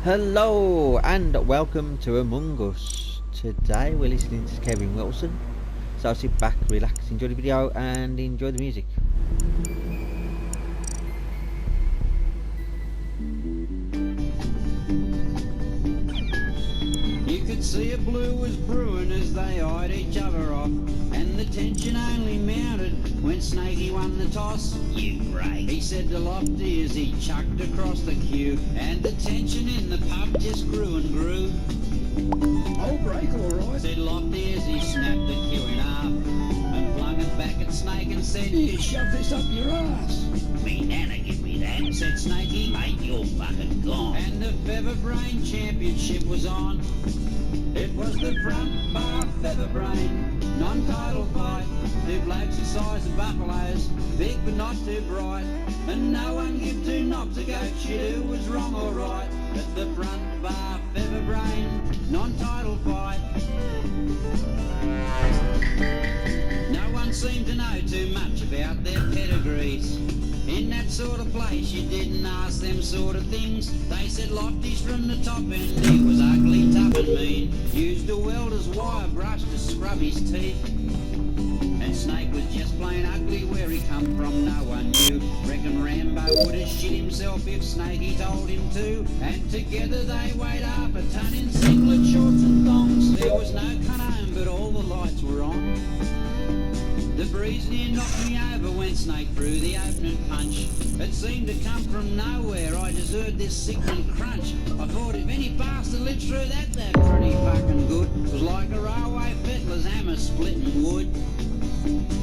Hello and welcome to Among Us. Today we're listening to Kevin Wilson. So sit back, relax, enjoy the video and enjoy the music. You could see a blue was brewing as they eyed each other off, and the tension only mounted when Snakey won the toss. You great, he said to Lofty as he chucked across the queue, and the tension in the pub just grew and grew. I'll break all right, Said Lofty as he snapped the queue in half and flung it back at Snake and said, here, shove this up your ass. "Me nana give me that," said Snakey. "Mate, you're fucking gone." And the Featherbrain Championship was on. It was the front bar Featherbrain non-title fight. Two blokes the size of buffaloes, big but not too bright, and no one give two knobs a goat shit who was wrong or right. At the front bar Featherbrain non-title fight. No one seemed to know too much about their pedigrees. In that sort of place you didn't ask them sort of things. They said Lofty's from the top end, he was ugly, tough and mean. Used a welder's wire brush to scrub his teeth. And Snake was just plain ugly, where he come from no one knew. Reckon Rambo would have shit himself if Snakey told him to. And together they weighed half a ton in singlet, shorts and thongs. There was no cunt home but all the lights were on. The breeze near knocked me over when Snake threw the opening punch. It seemed to come from nowhere, I just heard this sickening crunch. I thought if any bastard lived through that, they're pretty fucking good. It was like a railway fettler's hammer splitting wood.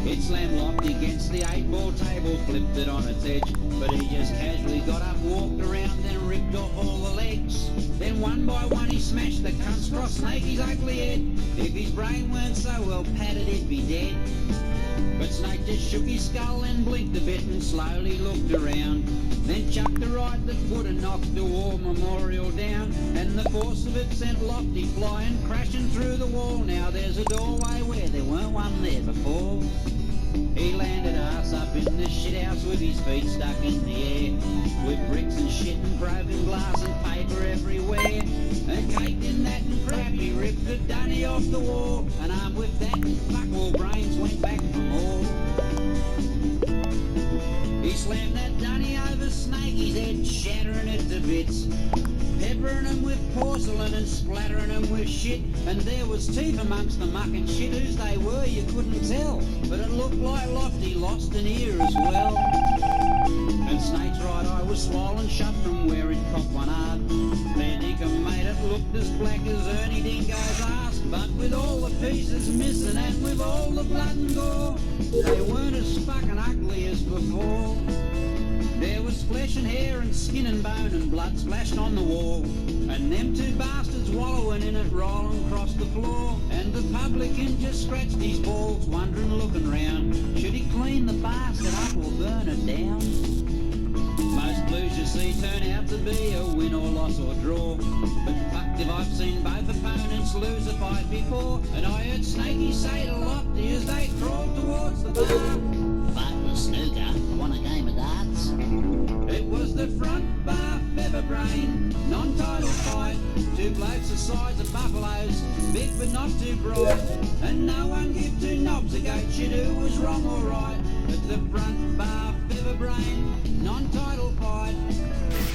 It slammed Lofty against the 8-ball table, flipped it on its edge. But he just casually got up, walked around, then ripped off all the legs. Then one by one he smashed the cunts across Snakey's ugly head. If his brain weren't so well padded, he'd be dead. But Snake just shook his skull and blinked a bit and slowly looked around. Then chucked a right that would have knocked the war memorial down. And the force of it sent Lofty flying, crashing through the wall. Now there's a doorway where there weren't one there before. He landed ass up in the shithouse with his feet stuck in the air, with bricks and shit and broken glass and paper everywhere. And caked in that and crap, he ripped the dunny off the wall. And armed with that, fuck all brains went back for more. He slammed that dunny over Snakey's head, shattering it to bits, peppering him with porcelain and splattering him with shit. And there was teeth amongst the muck and shit. Whose they were you couldn't tell, but it looked like Lofty lost an ear as well. And Snake's right eye was swollen shut from where he'd copped one hard. Their dinkum made it look as black as Ernie Dingo's ass. But with all the pieces missing and with all the blood and gore, they weren't as fucking ugly as before. There was flesh and hair and skin and bone and blood splashed on the wall, and them two bastards wallowing in it, rolling across the floor. And the publican just scratched his balls, wondering, looking round, should he clean the bastard up or burn it down? Most blues you see turn out to be a win or loss or draw, but fucked if I've seen both opponents lose a fight before. And I heard Snakey say to Lofty as they crawled towards the bar, "Fuck the snooker, want a game of darts?" It was the front bar Featherbrain non-title fight. Two blokes the size of buffaloes, big but not too bright, and no one give two knobs a goat shit who was wrong or right. At the front bar Featherbrain non-title fight.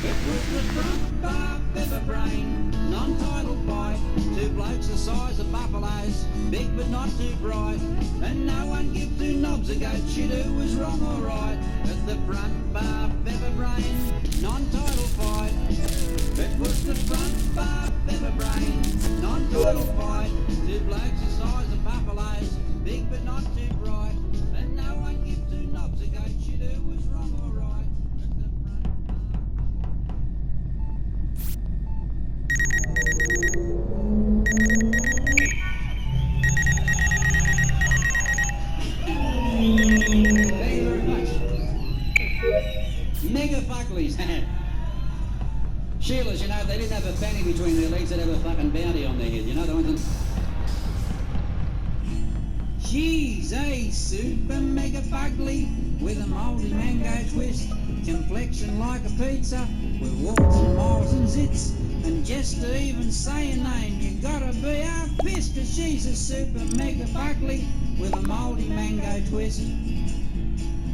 It was the front bar Featherbrain non-title fight. Two blokes the size of buffaloes, big but not too bright, and no one give two knobs a goat shit who was wrong or right. At the front bar Featherbrain non-title fight. It was the front bar Featherbrain non-title fight. Two blokes the size of buffaloes, big but not too bright, and no one give two knobs a goat shit who was wrong or right. At the front Thank you very much. Mega Fuckleys. Sheilas, you know, they didn't have a fanny between their legs, they'd have a fucking bounty on their head, you know, the ones that... She's a super mega fugly with a mouldy mango twist, complexion like a pizza with warts and moles and zits. And just to even say a name, you gotta be half pissed, 'cause she's a super mega buckley with a mouldy mango twist.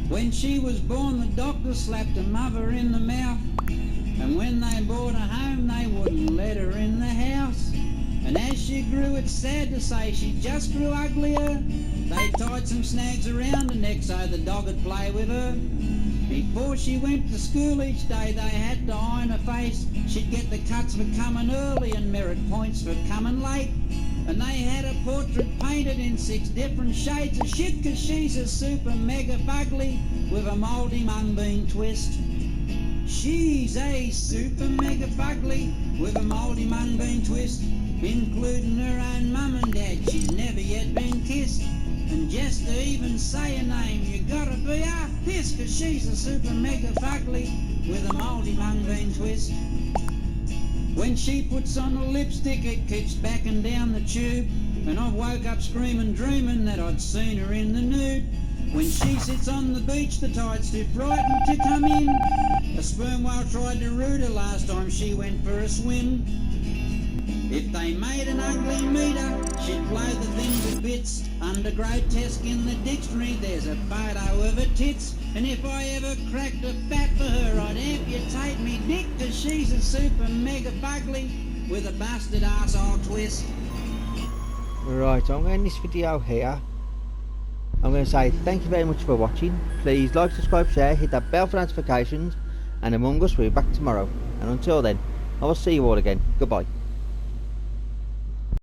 When she was born, the doctor slapped her mother in the mouth, and when they brought her home, they wouldn't let her in the house. And as she grew, it's sad to say, she just grew uglier. They tied some snags around her neck so the dog would play with her. Before she went to school each day, they had to iron her face. She'd get the cuts for coming early and merit points for coming late. And they had a portrait painted in 6 different shades of shit, 'cause she's a super mega fugly with a mouldy mung bean twist. She's a super mega fugly with a mouldy mung bean twist, including her own mum and dad. She's never yet been kissed. And just to even say a name, you gotta be half pissed, 'cause she's a super mega fugly with a mouldy mung bean twist. When she puts on the lipstick, it keeps backing down the tube, and I woke up screaming, dreaming that I'd seen her in the nude. When she sits on the beach, the tide's too frightened to come in. A sperm whale tried to root her last time she went for a swim. If they made an ugly meter, she'd blow the thing to bits. Under grotesque in the dictionary, there's a photo of her tits. And if I ever cracked a fat for her, I'd amputate me dick, 'cause she's a super mega fugly with a busted arsehole twist. Right, I'm going to end this video here. I'm going to say thank you very much for watching. Please like, subscribe, share, hit that bell for notifications, and Among Us will be back tomorrow. And until then, I will see you all again. Goodbye.